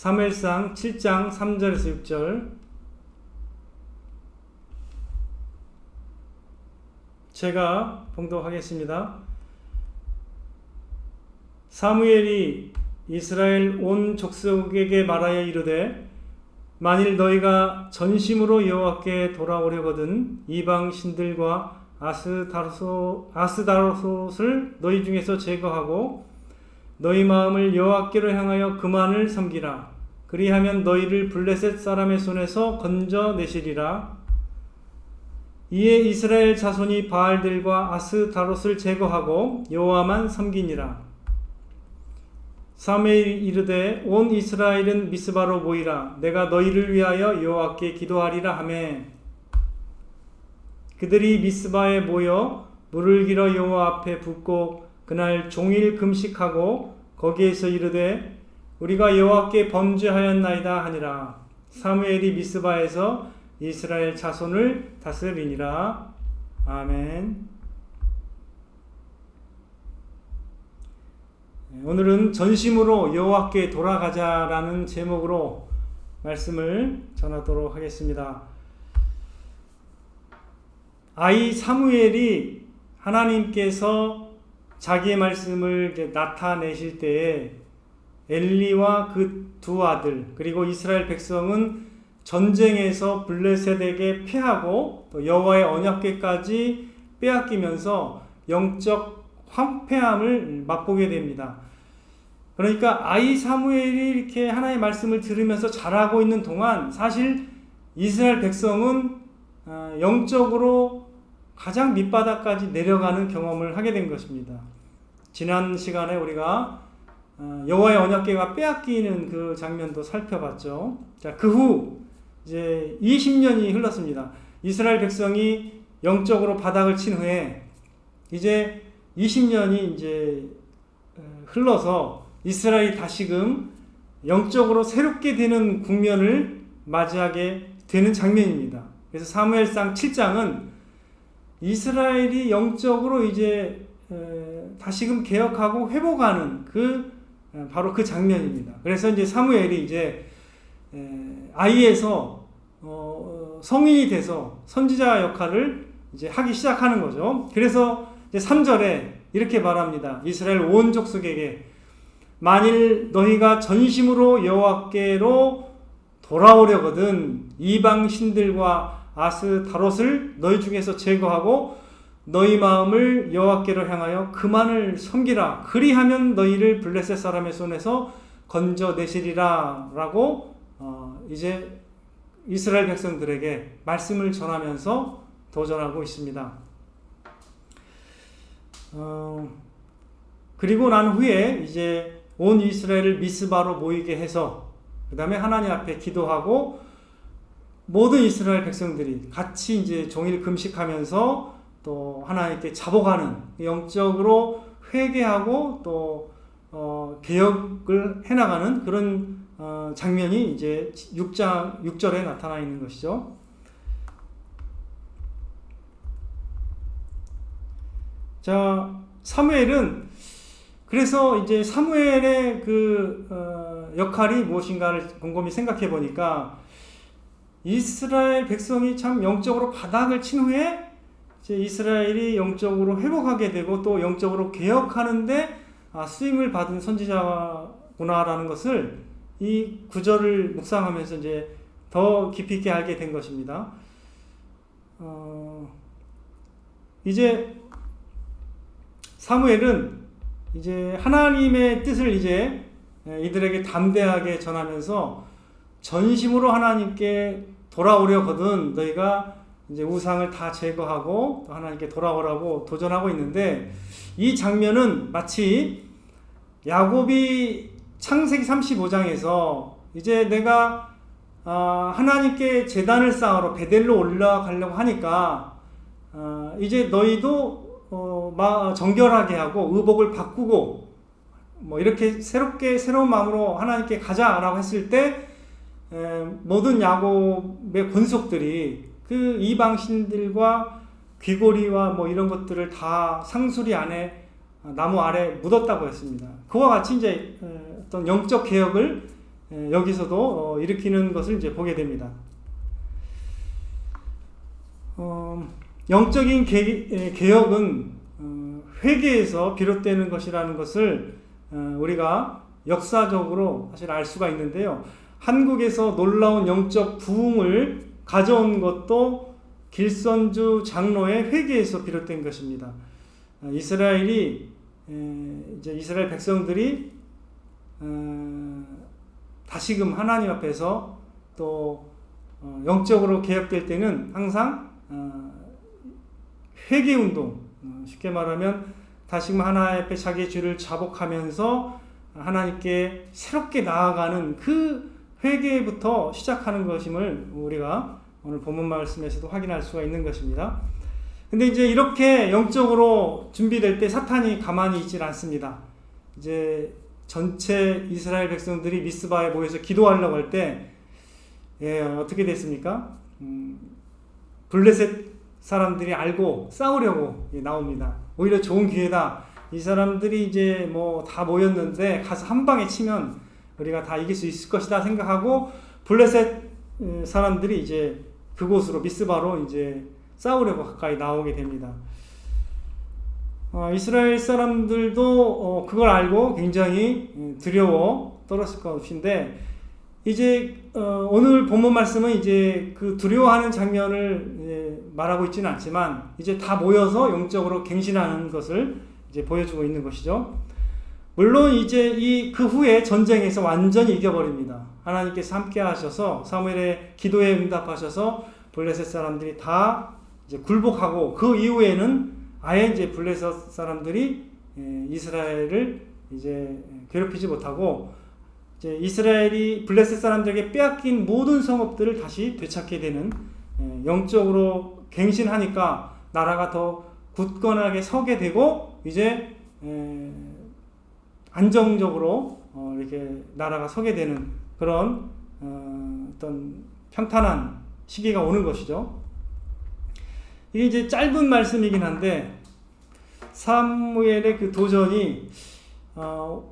사무엘상 7장 3절에서 6절. 제가 봉독하겠습니다. 사무엘이 이스라엘 온 족속에게 말하여 이르되 만일 너희가 전심으로 여호와께 돌아오려거든 이방 신들과 아스다로봇을 너희 중에서 제거하고 너희 마음을 여호와께로 향하여 그만을 섬기라. 그리하면 너희를 블레셋 사람의 손에서 건져내시리라. 이에 이스라엘 자손이 바알들과 아스다롯을 제거하고 여호와만 섬기니라. 사무엘이 이르되 온 이스라엘은 미스바로 모이라. 내가 너희를 위하여 여호와께 기도하리라 하매 그들이 미스바에 모여 물을 길어 여호와 앞에 붓고 그날 종일 금식하고 거기에서 이르되 우리가 여호와께 범죄하였나이다 하니라. 사무엘이 미스바에서 이스라엘 자손을 다스리니라. 아멘. 오늘은 전심으로 여호와께 돌아가자라는 제목으로 말씀을 전하도록 하겠습니다. 아이 사무엘이 하나님께서 자기의 말씀을 나타내실 때에 엘리와 그 두 아들 그리고 이스라엘 백성은 전쟁에서 블레셋에게 패하고 또 여호와의 언약궤까지 빼앗기면서 영적 황폐함을 맛보게 됩니다. 그러니까 아이 사무엘이 이렇게 하나님의 말씀을 들으면서 자라고 있는 동안 사실 이스라엘 백성은 영적으로 가장 밑바닥까지 내려가는 경험을 하게 된 것입니다. 지난 시간에 우리가 여호와의 언약궤가 빼앗기는 그 장면도 살펴봤죠. 자, 그 후 이제 20년이 흘렀습니다. 이스라엘 백성이 영적으로 바닥을 친 후에 이제 20년이 이제 흘러서 이스라엘이 다시금 영적으로 새롭게 되는 국면을 맞이하게 되는 장면입니다. 그래서 사무엘상 7장은 이스라엘이 영적으로 이제 다시금 개혁하고 회복하는 바로 그 장면입니다. 그래서 이제 사무엘이 이제 아이에서 성인이 돼서 선지자 역할을 이제 하기 시작하는 거죠. 그래서 이제 3절에 이렇게 말합니다. 이스라엘 온 족속에게 만일 너희가 전심으로 여호와께로 돌아오려거든 이방 신들과 아스다롯을 너희 중에서 제거하고 너희 마음을 여호와께로 향하여 그만을 섬기라. 그리하면 너희를 블레셋 사람의 손에서 건져내시리라 라고 이제 이스라엘 백성들에게 말씀을 전하면서 도전하고 있습니다. 그리고 난 후에 이제 온 이스라엘을 미스바로 모이게 해서 그 다음에 하나님 앞에 기도하고 모든 이스라엘 백성들이 같이 이제 종일 금식하면서 또 하나님께 자복하는 영적으로 회개하고 또 개혁을 해나가는 그런 장면이 이제 6절에 나타나 있는 것이죠. 자, 사무엘은 그래서 이제 사무엘의 역할이 무엇인가를 곰곰이 생각해 보니까 이스라엘 백성이 참 영적으로 바닥을 친 후에 이제 이스라엘이 영적으로 회복하게 되고 또 영적으로 개혁하는데 쓰임을 받은 선지자구나라는 것을 이 구절을 묵상하면서 이제 더 깊이 있게 알게 된 것입니다. 이제 사무엘은 이제 하나님의 뜻을 이제 이들에게 담대하게 전하면서 전심으로 하나님께 돌아오려거든 너희가 이제 우상을 다 제거하고 또 하나님께 돌아오라고 도전하고 있는데 이 장면은 마치 야곱이 창세기 35장에서 이제 내가 하나님께 제단을 쌓으러 베델로 올라가려고 하니까 이제 너희도 정결하게 하고 의복을 바꾸고 뭐 이렇게 새로운 마음으로 하나님께 가자라고 했을 때 모든 야곱의 권속들이 그 이방 신들과 귀고리와 뭐 이런 것들을 다 상수리 안에 나무 아래 묻었다고 했습니다. 그와 같이 이제 어떤 영적 개혁을 여기서도 일으키는 것을 이제 보게 됩니다. 영적인 개혁은 회개에서 비롯되는 것이라는 것을 우리가 역사적으로 사실 알 수가 있는데요. 한국에서 놀라운 영적 부흥을 가져온 것도 길선주 장로의 회개에서 비롯된 것입니다. 이스라엘 백성들이 다시금 하나님 앞에서 또 영적으로 개혁될 때는 항상 회개 운동, 쉽게 말하면 다시금 하나님 앞에 자기의 죄를 자복하면서 하나님께 새롭게 나아가는 그 회개부터 시작하는 것임을 우리가 오늘 본문 말씀에서도 확인할 수가 있는 것입니다. 근데 이제 이렇게 영적으로 준비될 때 사탄이 가만히 있질 않습니다. 이제 전체 이스라엘 백성들이 미스바에 모여서 기도하려고 할 때, 어떻게 됐습니까? 블레셋 사람들이 알고 싸우려고 나옵니다. 오히려 좋은 기회다. 이 사람들이 이제 뭐 다 모였는데 가서 한 방에 치면 우리가 다 이길 수 있을 것이다 생각하고 블레셋 사람들이 이제 그곳으로 미스바로 이제 싸우려고 가까이 나오게 됩니다. 이스라엘 사람들도 그걸 알고 굉장히 두려워 떨었을 것인데 이제 오늘 본문 말씀은 이제 그 두려워하는 장면을 이제 말하고 있지는 않지만 이제 다 모여서 영적으로 갱신하는 것을 이제 보여주고 있는 것이죠. 물론 이제 그 후에 전쟁에서 완전히 이겨버립니다. 하나님께서 함께 하셔서 사무엘의 기도에 응답하셔서 블레셋 사람들이 다 이제 굴복하고 그 이후에는 아예 이제 블레셋 사람들이 이스라엘을 이제 괴롭히지 못하고 이제 이스라엘이 블레셋 사람들에게 빼앗긴 모든 성읍들을 다시 되찾게 되는 영적으로 갱신하니까 나라가 더 굳건하게 서게 되고 이제 안정적으로 이렇게 나라가 서게 되는 그런 어떤 평탄한 시기가 오는 것이죠. 이게 이제 짧은 말씀이긴 한데 사무엘의 그 도전이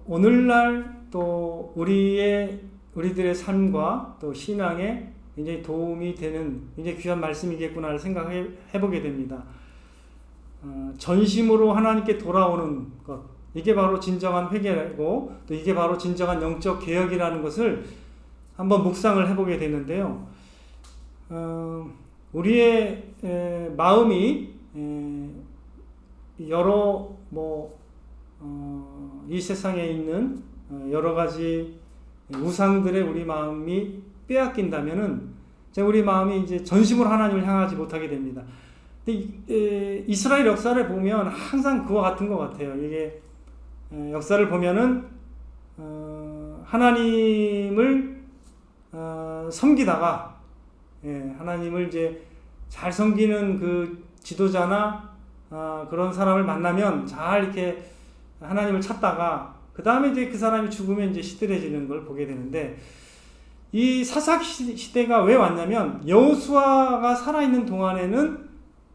오늘날 또 우리들의 삶과 또 신앙에 굉장히 도움이 되는 굉장히 귀한 말씀이겠구나를 생각해 보게 됩니다. 전심으로 하나님께 돌아오는 것, 이게 바로 진정한 회개고 또 이게 바로 진정한 영적 개혁이라는 것을 한번 묵상을 해보게 되는데요. 우리의 마음이 여러 이 세상에 있는 여러 가지 우상들의 우리 마음이 빼앗긴다면은 우리 마음이 이제 전심으로 하나님을 향하지 못하게 됩니다. 근데 이스라엘 역사를 보면 항상 그와 같은 것 같아요. 이게 역사를 보면은 하나님을 섬기다가 하나님을 이제 잘 섬기는 그 지도자나 그런 사람을 만나면 잘 이렇게 하나님을 찾다가 그 다음에 이제 그 사람이 죽으면 이제 시들해지는 걸 보게 되는데 이 사사 시대가 왜 왔냐면 여호수아가 살아있는 동안에는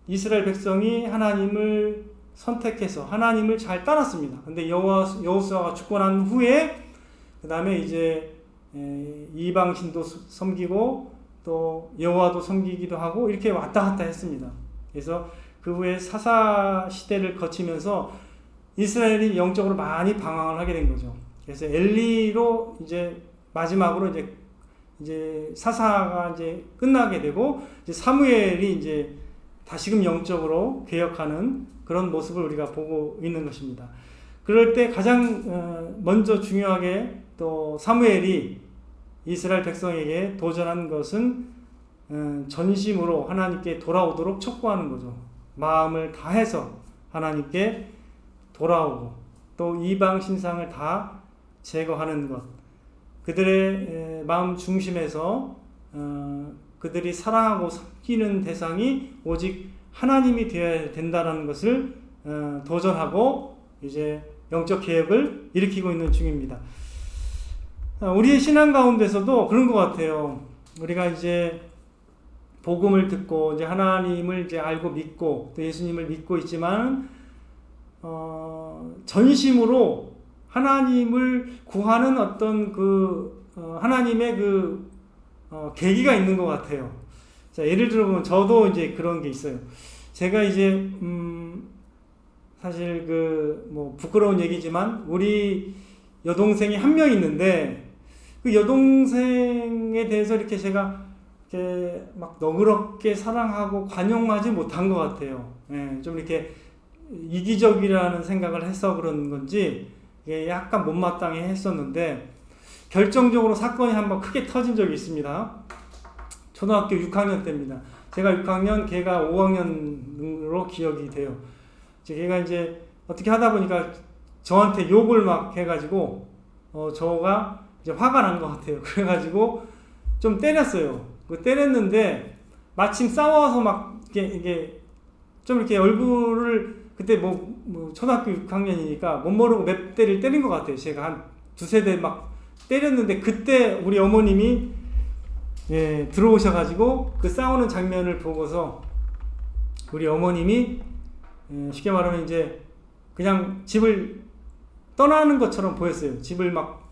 이스라엘 백성이 하나님을 선택해서 하나님을 잘 따랐습니다. 근데 여호수아가 죽고 난 후에 그 다음에 이제 이방신도 섬기고 또 여호와도 섬기기도 하고 이렇게 왔다 갔다 했습니다. 그래서 그 후에 사사 시대를 거치면서 이스라엘이 영적으로 많이 방황을 하게 된 거죠. 그래서 엘리로 이제 마지막으로 이제 사사가 이제 끝나게 되고 이제 사무엘이 이제 다시금 영적으로 개혁하는 그런 모습을 우리가 보고 있는 것입니다. 그럴 때 가장 먼저 중요하게 또 사무엘이 이스라엘 백성에게 도전한 것은 전심으로 하나님께 돌아오도록 촉구하는 거죠. 마음을 다해서 하나님께 돌아오고 또 이방 신상을 다 제거하는 것, 그들의 마음 중심에서 그들이 사랑하고 섬기는 대상이 오직 하나님이 되어야 된다는 것을 도전하고 이제 영적 개혁을 일으키고 있는 중입니다. 우리의 신앙 가운데서도 그런 것 같아요. 우리가 이제 복음을 듣고 이제 하나님을 이제 알고 믿고 또 예수님을 믿고 있지만 전심으로 하나님을 구하는 어떤 그 하나님의 계기가 있는 것 같아요. 자, 예를 들어보면 저도 이제 그런 게 있어요. 제가 이제 사실 뭐 부끄러운 얘기지만 우리 여동생이 한 명 있는데 그 여동생에 대해서 이렇게 제가 이렇게 막 너그럽게 사랑하고 관용하지 못한 것 같아요. 예, 좀 이렇게 이기적이라는 생각을 해서 그런 건지 이게 약간 못마땅해 했었는데 결정적으로 사건이 한번 크게 터진 적이 있습니다. 초등학교 6학년 때입니다. 제가 6학년, 걔가 5학년으로 기억이 돼요. 걔가 이제 어떻게 하다 보니까 저한테 욕을 막 해가지고 저가 이제 화가 난 것 같아요. 그래가지고 좀 때렸어요. 때렸는데 마침 싸워서 막 이게 좀 이렇게 얼굴을 그때 뭐 초등학교 6학년이니까 못 모르고 몇 대를 때린 것 같아요. 제가 한 두세 대 막 때렸는데 그때 우리 어머님이 들어오셔가지고 그 싸우는 장면을 보고서 우리 어머님이 쉽게 말하면 이제 그냥 집을 떠나는 것처럼 보였어요. 집을 막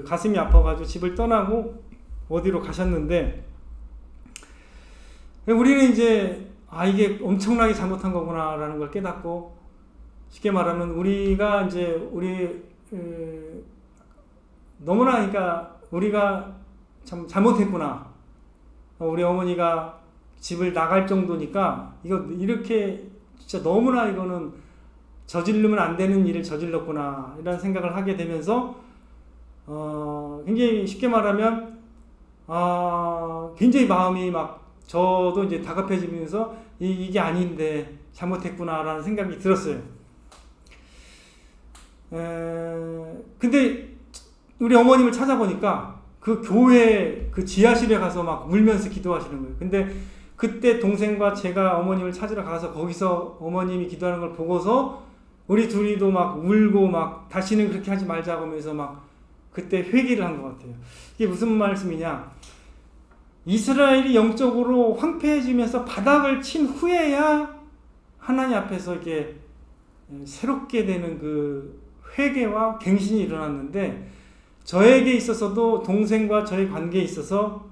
가슴이 아파가지고 집을 떠나고 어디로 가셨는데 우리는 이제 이게 엄청나게 잘못한 거구나라는 걸 깨닫고 쉽게 말하면 우리가 이제 너무나 그러니까 우리가 참 잘못했구나. 우리 어머니가 집을 나갈 정도니까 이거 이렇게 진짜 너무나 이거는 저지르면 안 되는 일을 저질렀구나 이런 생각을 하게 되면서 굉장히 쉽게 말하면 굉장히 마음이 막 저도 이제 다급해지면서 이게 아닌데 잘못했구나라는 생각이 들었어요. 근데 우리 어머님을 찾아보니까 그 교회 그 지하실에 가서 막 울면서 기도하시는 거예요. 근데 그때 동생과 제가 어머님을 찾으러 가서 거기서 어머님이 기도하는 걸 보고서 우리 둘이도 막 울고 막 다시는 그렇게 하지 말자고 하면서 막 그때 회개를 한 것 같아요. 이게 무슨 말씀이냐? 이스라엘이 영적으로 황폐해지면서 바닥을 친 후에야 하나님 앞에서 이게 새롭게 되는 그 회개와 갱신이 일어났는데 저에게 있어서도 동생과 저의 관계에 있어서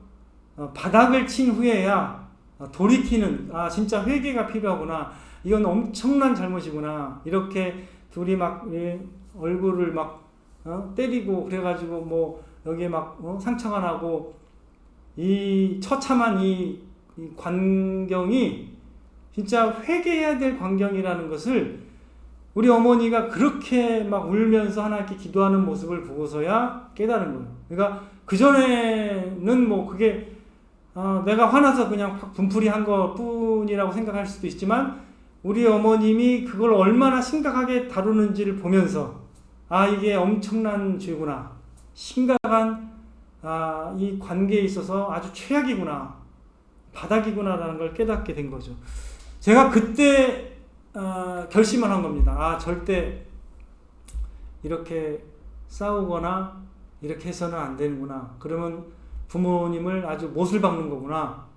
바닥을 친 후에야 돌이키는 진짜 회개가 필요하구나. 이건 엄청난 잘못이구나. 이렇게 둘이 막 얼굴을 막 때리고 그래가지고 뭐 여기에 막 상처가 나고 이 처참한 이 광경이 진짜 회개해야 될 광경이라는 것을 우리 어머니가 그렇게 막 울면서 하나님께 기도하는 모습을 보고서야 깨달은 거예요. 그러니까 그전에는 뭐 그게 내가 화나서 그냥 분풀이 한 것 뿐이라고 생각할 수도 있지만 우리 어머님이 그걸 얼마나 심각하게 다루는지를 보면서 이게 엄청난 죄구나. 심각한 이 관계에 있어서 아주 최악이구나. 바닥이구나라는 걸 깨닫게 된 거죠. 제가 그때 결심을 한 겁니다. 절대 이렇게 싸우거나 이렇게 해서는 안 되는구나. 그러면 부모님을 아주 못을 박는 거구나.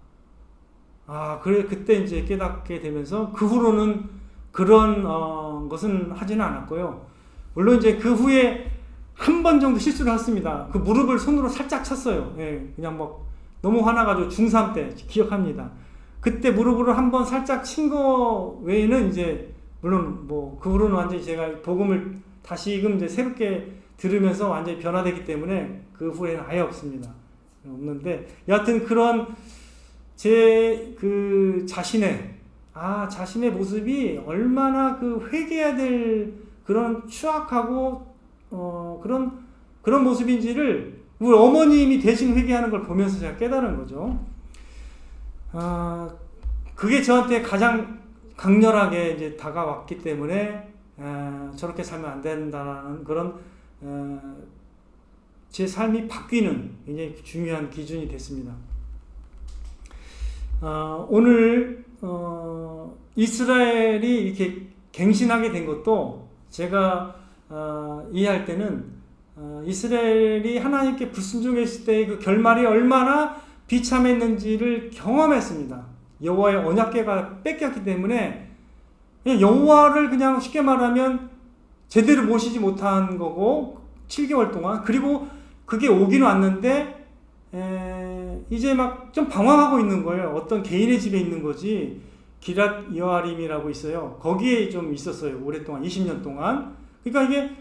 그때 이제 깨닫게 되면서 그 후로는 그런 것은 하지는 않았고요. 물론 이제 그 후에 한 번 정도 실수를 했습니다. 그 무릎을 손으로 살짝 쳤어요. 그냥 막 너무 화나가지고 중3 때 기억합니다. 그때 무릎으로 한 번 살짝 친 거 외에는 이제 물론 뭐 그 후로는 완전히 제가 복음을 다시금 이제 새롭게 들으면서 완전히 변화되기 때문에 그 후에는 아예 없습니다. 없는데 여하튼 그런 제 자신의 모습이 얼마나 회개해야 될 그런 추악하고 그런 모습인지를 우리 어머님이 대신 회개하는 걸 보면서 제가 깨달은 거죠. 그게 저한테 가장 강렬하게 이제 다가왔기 때문에 저렇게 살면 안 된다는 그런 제 삶이 바뀌는 굉장히 중요한 기준이 됐습니다. 오늘 이스라엘이 이렇게 갱신하게 된 것도 제가 이해할 때는 이스라엘이 하나님께 불순종했을 때의 그 결말이 얼마나 비참했는지를 경험했습니다. 여호와의 언약궤가 뺏겼기 때문에 그냥 여호와를 그냥 쉽게 말하면 제대로 모시지 못한 거고 7개월 동안 그리고 그게 오긴 왔는데 이제 막 좀 방황하고 있는 거예요. 어떤 개인의 집에 있는 거지. 기랏 여아림이라고 있어요. 거기에 좀 있었어요. 오랫동안 20년 동안. 그러니까 이게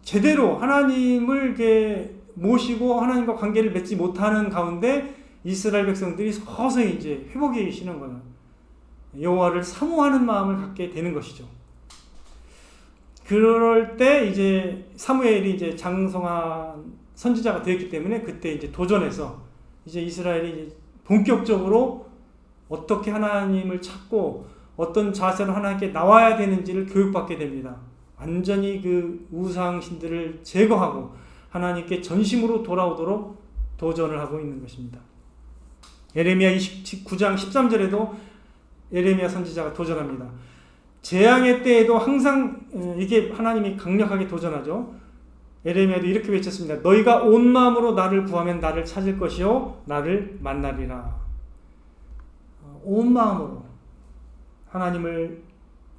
제대로 하나님을 이렇게 모시고 하나님과 관계를 맺지 못하는 가운데 이스라엘 백성들이 서서히 이제 회복해 계시는 거예요. 여호와를 사모하는 마음을 갖게 되는 것이죠. 그럴 때 이제 사무엘이 이제 장성한 선지자가 되었기 때문에 그때 이제 도전해서 이제 이스라엘이 이제 본격적으로 어떻게 하나님을 찾고 어떤 자세로 하나님께 나와야 되는지를 교육받게 됩니다. 완전히 그 우상신들을 제거하고 하나님께 전심으로 돌아오도록 도전을 하고 있는 것입니다. 예레미야 29장 13절에도 예레미야 선지자가 도전합니다. 재앙의 때에도 항상 이게 하나님이 강력하게 도전하죠. 예레미야도 이렇게 외쳤습니다. 너희가 온 마음으로 나를 구하면 나를 찾을 것이요 나를 만나리라. 온 마음으로 하나님을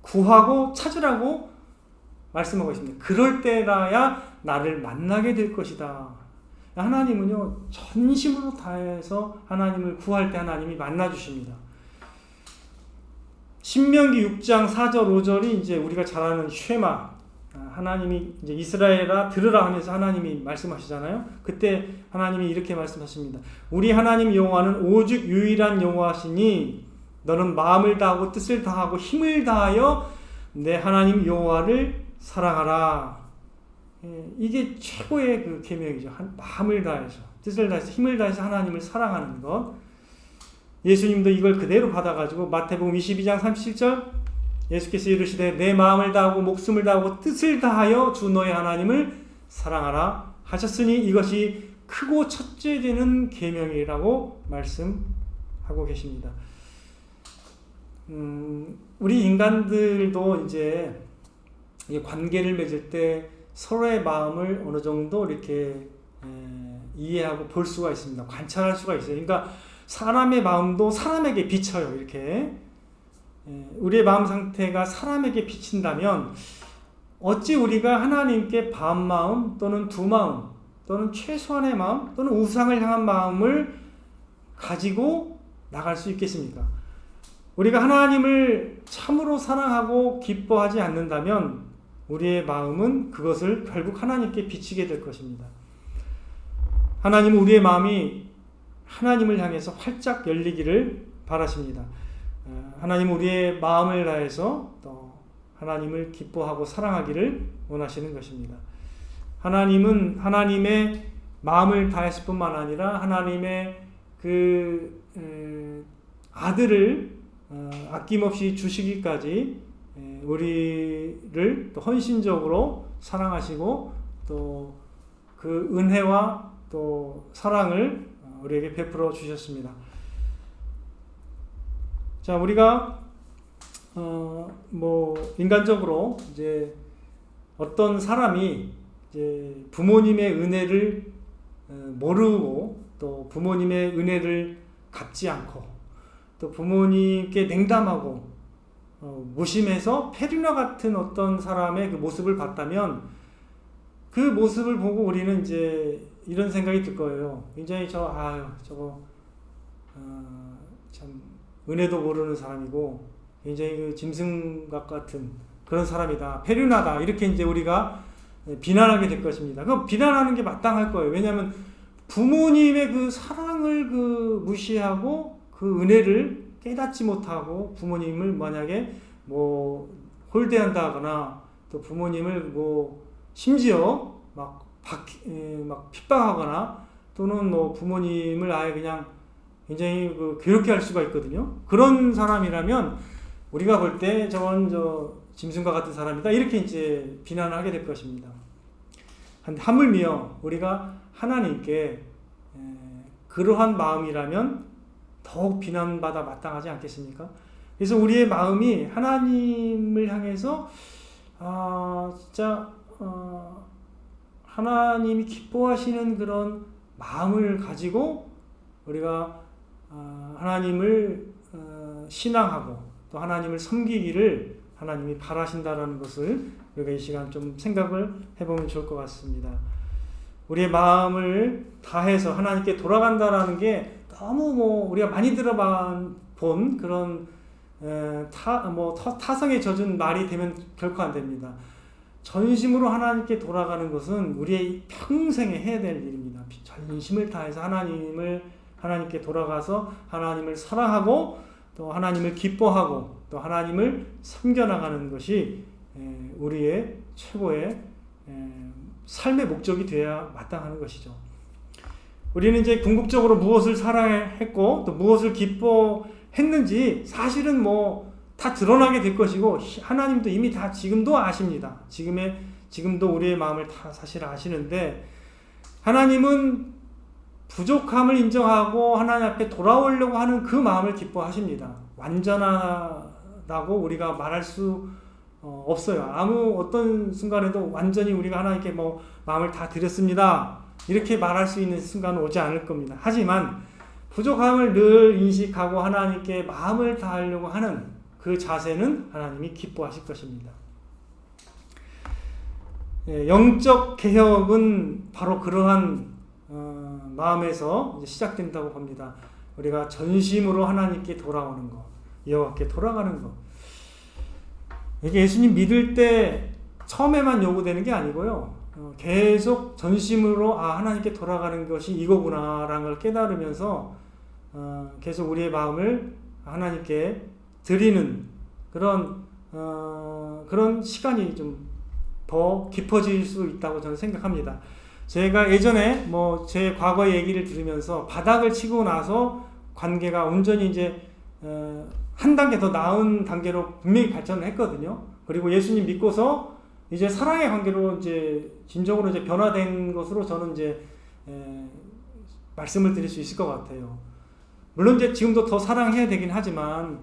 구하고 찾으라고 말씀하고 있습니다. 그럴 때라야 나를 만나게 될 것이다. 하나님은요 전심으로 다해서 하나님을 구할 때 하나님이 만나주십니다. 신명기 6장 4절 5절이 이제 우리가 잘 아는 쉐마, 하나님이 이제 이스라엘아 들으라 하면서 하나님이 말씀하시잖아요. 그때 하나님이 이렇게 말씀하십니다. 우리 하나님 여호와는 오직 유일한 여호와시니 너는 마음을 다하고 뜻을 다하고 힘을 다하여 내 하나님 여호와를 사랑하라. 이게 최고의 그 계명이죠. 마음을 다해서 뜻을 다해서 힘을 다해서 하나님을 사랑하는 것. 예수님도 이걸 그대로 받아가지고 마태복음 22장 37절 예수께서 이르시되 내 마음을 다하고 목숨을 다하고 뜻을 다하여 주 너의 하나님을 사랑하라 하셨으니 이것이 크고 첫째 되는 계명이라고 말씀하고 계십니다. 우리 인간들도 이제 관계를 맺을 때 서로의 마음을 어느 정도 이렇게 이해하고 볼 수가 있습니다. 관찰할 수가 있어요. 그러니까 사람의 마음도 사람에게 비쳐요. 이렇게 우리의 마음 상태가 사람에게 비친다면 어찌 우리가 하나님께 반 마음 또는 두 마음 또는 최소한의 마음 또는 우상을 향한 마음을 가지고 나갈 수 있겠습니까? 우리가 하나님을 참으로 사랑하고 기뻐하지 않는다면 우리의 마음은 그것을 결국 하나님께 비치게 될 것입니다. 하나님은 우리의 마음이 하나님을 향해서 활짝 열리기를 바라십니다. 하나님은 우리의 마음을 다해서 또 하나님을 기뻐하고 사랑하기를 원하시는 것입니다. 하나님은 하나님의 마음을 다했을 뿐만 아니라 하나님의 그 아들을 아낌없이 주시기까지 우리를 또 헌신적으로 사랑하시고 또 그 은혜와 또 사랑을 우리에게 베풀어 주셨습니다. 자, 우리가 인간적으로 이제 어떤 사람이 이제 부모님의 은혜를 모르고 또 부모님의 은혜를 갚지 않고 또 부모님께 냉담하고 무심해서 페르나 같은 어떤 사람의 그 모습을 봤다면 그 모습을 보고 우리는 이제 이런 생각이 들 거예요. 굉장히 저거 참 은혜도 모르는 사람이고 굉장히 그 짐승각 같은 그런 사람이다. 페르나다. 이렇게 이제 우리가 비난하게 될 것입니다. 그 비난하는 게 마땅할 거예요. 왜냐하면 부모님의 그 사랑을 그 무시하고 그 은혜를 깨닫지 못하고 부모님을 만약에 홀대한다거나 또 부모님을 심지어 막 핍박하거나 또는 부모님을 아예 그냥 굉장히 괴롭게 할 수가 있거든요. 그런 사람이라면 우리가 볼 때 저건 짐승과 같은 사람이다 이렇게 이제 비난을 하게 될 것입니다. 하물며 우리가 하나님께 그러한 마음이라면 더욱 비난받아 마땅하지 않겠습니까? 그래서 우리의 마음이 하나님을 향해서 진짜 하나님이 기뻐하시는 그런 마음을 가지고 우리가 하나님을 신앙하고 또 하나님을 섬기기를 하나님이 바라신다라는 것을 우리가 이 시간 좀 생각을 해보면 좋을 것 같습니다. 우리의 마음을 다해서 하나님께 돌아간다라는 게 너무 우리가 많이 들어본 그런 타성에 젖은 말이 되면 결코 안 됩니다. 전심으로 하나님께 돌아가는 것은 우리의 평생에 해야 될 일입니다. 전심을 다해서 하나님께 돌아가서 하나님을 사랑하고 또 하나님을 기뻐하고 또 하나님을 섬겨나가는 것이 우리의 최고의 삶의 목적이 되어야 마땅하는 것이죠. 우리는 이제 궁극적으로 무엇을 사랑했고 또 무엇을 기뻐했는지 사실은 다 드러나게 될 것이고 하나님도 이미 다 지금도 아십니다. 지금도 우리의 마음을 다 사실 아시는데 하나님은 부족함을 인정하고 하나님 앞에 돌아오려고 하는 그 마음을 기뻐하십니다. 완전하다고 우리가 말할 수 없어요. 어떤 순간에도 완전히 우리가 하나님께 마음을 다 드렸습니다, 이렇게 말할 수 있는 순간은 오지 않을 겁니다. 하지만 부족함을 늘 인식하고 하나님께 마음을 다하려고 하는 그 자세는 하나님이 기뻐하실 것입니다. 영적 개혁은 바로 그러한 마음에서 시작된다고 봅니다. 우리가 전심으로 하나님께 돌아오는 것, 여호와께 돌아가는 것. 이게 예수님 믿을 때 처음에만 요구되는 게 아니고요. 계속 전심으로 하나님께 돌아가는 것이 이거구나라는 걸 깨달으면서 계속 우리의 마음을 하나님께 드리는 그런 시간이 좀 더 깊어질 수 있다고 저는 생각합니다. 제가 예전에 제 과거 얘기를 들으면서 바닥을 치고 나서 관계가 온전히 이제 한 단계 더 나은 단계로 분명히 발전을 했거든요. 그리고 예수님 믿고서 이제 사랑의 관계로 이제 진정으로 이제 변화된 것으로 저는 이제 말씀을 드릴 수 있을 것 같아요. 물론 이제 지금도 더 사랑해야 되긴 하지만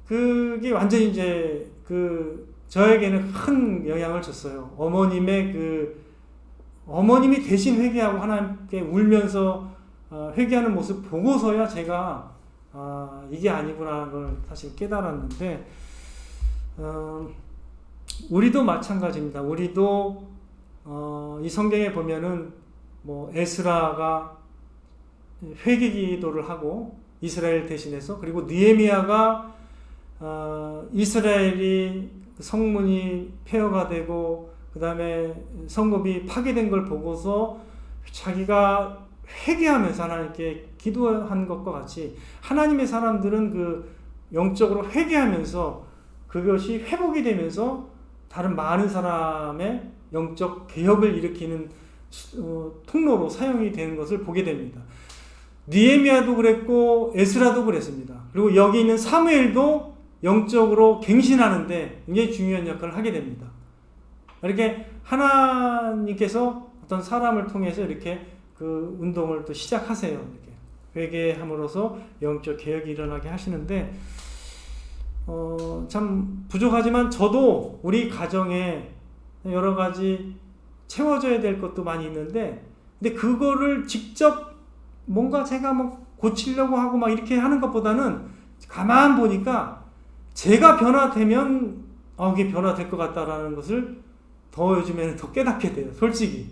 그게 완전히 이제 저에게는 큰 영향을 줬어요. 어머님이 대신 회개하고 하나님께 울면서 회개하는 모습 보고서야 제가 이게 아니구나라는 걸 사실 깨달았는데 우리도 마찬가지입니다. 우리도 이 성경에 보면은 에스라가 회개 기도를 하고 이스라엘 대신해서, 그리고 느헤미야가 이스라엘이 성문이 폐허가 되고 그 다음에 성읍이 파괴된 걸 보고서 자기가 회개하면서 하나님께 기도한 것과 같이 하나님의 사람들은 영적으로 회개하면서 그것이 회복이 되면서 다른 많은 사람의 영적 개혁을 일으키는 통로로 사용이 되는 것을 보게 됩니다. 느헤미야도 그랬고 에스라도 그랬습니다. 그리고 여기 있는 사무엘도 영적으로 갱신하는데 굉장히 중요한 역할을 하게 됩니다. 이렇게 하나님께서 어떤 사람을 통해서 이렇게 그 운동을 또 시작하세요. 이렇게 회개함으로써 영적 개혁이 일어나게 하시는데 참 부족하지만 저도 우리 가정에 여러 가지 채워져야 될 것도 많이 있는데, 근데 그거를 직접 뭔가 제가 고치려고 하고 이렇게 하는 것보다는 가만 보니까 제가 변화되면 이게 변화될 것 같다라는 것을 더 요즘에는 더 깨닫게 돼요. 솔직히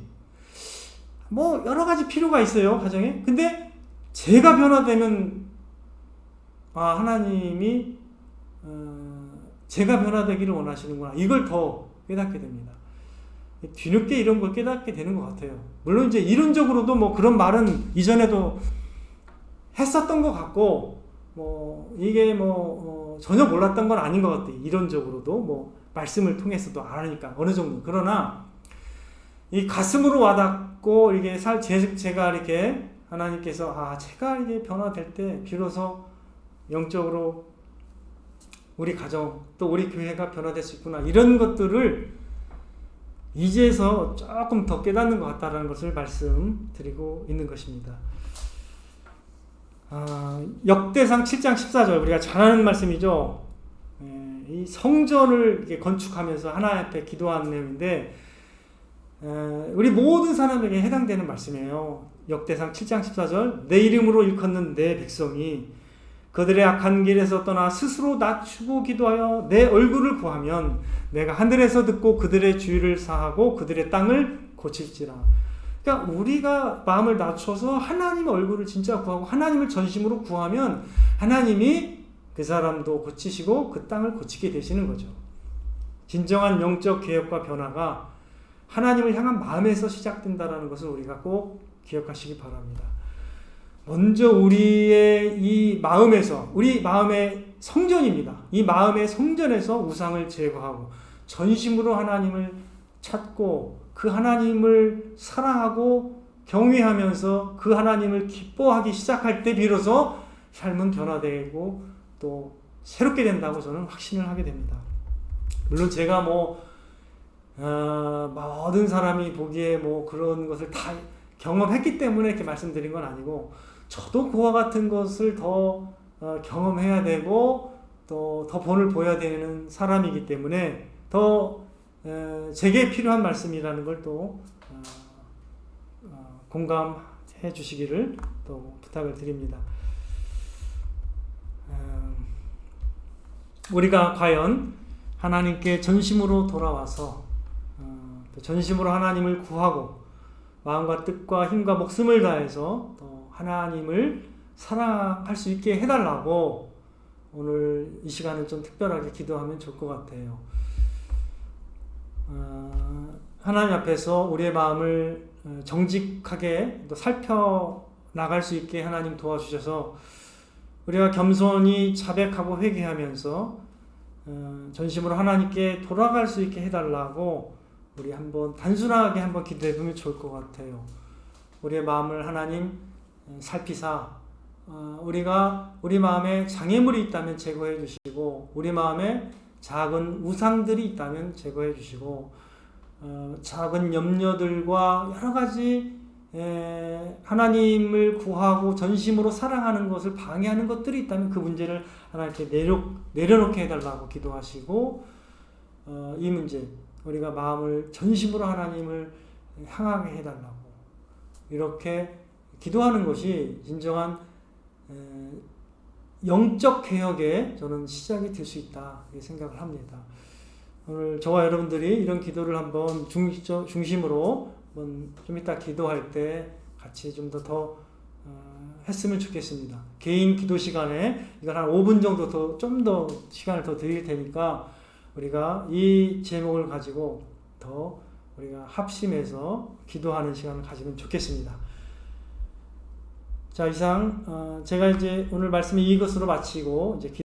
여러 가지 필요가 있어요, 가정에. 근데 제가 변화되면 하나님이 제가 변화되기를 원하시는구나, 이걸 더 깨닫게 됩니다. 뒤늦게 이런 걸 깨닫게 되는 것 같아요. 물론 이제 이론적으로도 그런 말은 이전에도 했었던 것 같고 이게 전혀 몰랐던 건 아닌 것 같아요. 이론적으로도 말씀을 통해서도 알으니까 어느 정도. 그러나 이 가슴으로 와닿고 이게 제가 이렇게 하나님께서 제가 이게 변화될 때 비로소 영적으로 우리 가정 또 우리 교회가 변화될 수 있구나, 이런 것들을 이제서 조금 더 깨닫는 것 같다는 것을 말씀드리고 있는 것입니다. 역대상 7장 14절 우리가 잘 아는 말씀이죠. 이 성전을 이렇게 건축하면서 하나님 앞에 기도하는 내용인데 우리 모든 사람에게 해당되는 말씀이에요. 역대상 7장 14절 내 이름으로 일컫는 내 백성이 그들의 악한 길에서 떠나 스스로 낮추고 기도하여 내 얼굴을 구하면 내가 하늘에서 듣고 그들의 주의를 사하고 그들의 땅을 고칠지라. 그러니까 우리가 마음을 낮춰서 하나님의 얼굴을 진짜 구하고 하나님을 전심으로 구하면 하나님이 그 사람도 고치시고 그 땅을 고치게 되시는 거죠. 진정한 영적 개혁과 변화가 하나님을 향한 마음에서 시작된다는 것을 우리가 꼭 기억하시기 바랍니다. 먼저 우리의 이 마음에서, 우리 마음의 성전입니다. 이 마음의 성전에서 우상을 제거하고 전심으로 하나님을 찾고 그 하나님을 사랑하고 경외하면서 그 하나님을 기뻐하기 시작할 때 비로소 삶은 변화되고 또 새롭게 된다고 저는 확신을 하게 됩니다. 물론 제가 모든 사람이 보기에 그런 것을 다 경험했기 때문에 이렇게 말씀드린 건 아니고, 저도 그와 같은 것을 더 경험해야 되고 또 더 본을 보여야 되는 사람이기 때문에 더 제게 필요한 말씀이라는 걸 또 공감해 주시기를 또 부탁을 드립니다. 우리가 과연 하나님께 전심으로 돌아와서 또 전심으로 하나님을 구하고 마음과 뜻과 힘과 목숨을 다해서 또 하나님을 사랑할 수 있게 해달라고 오늘 이 시간을 좀 특별하게 기도하면 좋을 것 같아요. 하나님 앞에서 우리의 마음을 정직하게 또 살펴나갈 수 있게 하나님 도와주셔서 우리가 겸손히 자백하고 회개하면서 전심으로 하나님께 돌아갈 수 있게 해달라고 우리 단순하게 한번 기도해보면 좋을 것 같아요. 우리의 마음을 하나님 살피사 우리가 우리 마음에 장애물이 있다면 제거해 주시고, 우리 마음에 작은 우상들이 있다면 제거해 주시고, 작은 염려들과 여러 가지 하나님을 구하고 전심으로 사랑하는 것을 방해하는 것들이 있다면 그 문제를 하나님께 내려놓게 해달라고 기도하시고, 이 문제 우리가 마음을 전심으로 하나님을 향하게 해달라고 이렇게 기도하는 것이 진정한 영적 개혁의 저는 시작이 될 수 있다 이렇게 생각을 합니다. 오늘 저와 여러분들이 이런 기도를 한번 중심으로 좀 이따 기도할 때 같이 좀 더 했으면 좋겠습니다. 개인 기도 시간에 이걸 한 5분 정도 좀 더 시간을 더 드릴 테니까 우리가 이 제목을 가지고 더 우리가 합심해서 기도하는 시간을 가지면 좋겠습니다. 자, 이상 제가 이제 오늘 말씀을 이것으로 마치고 이제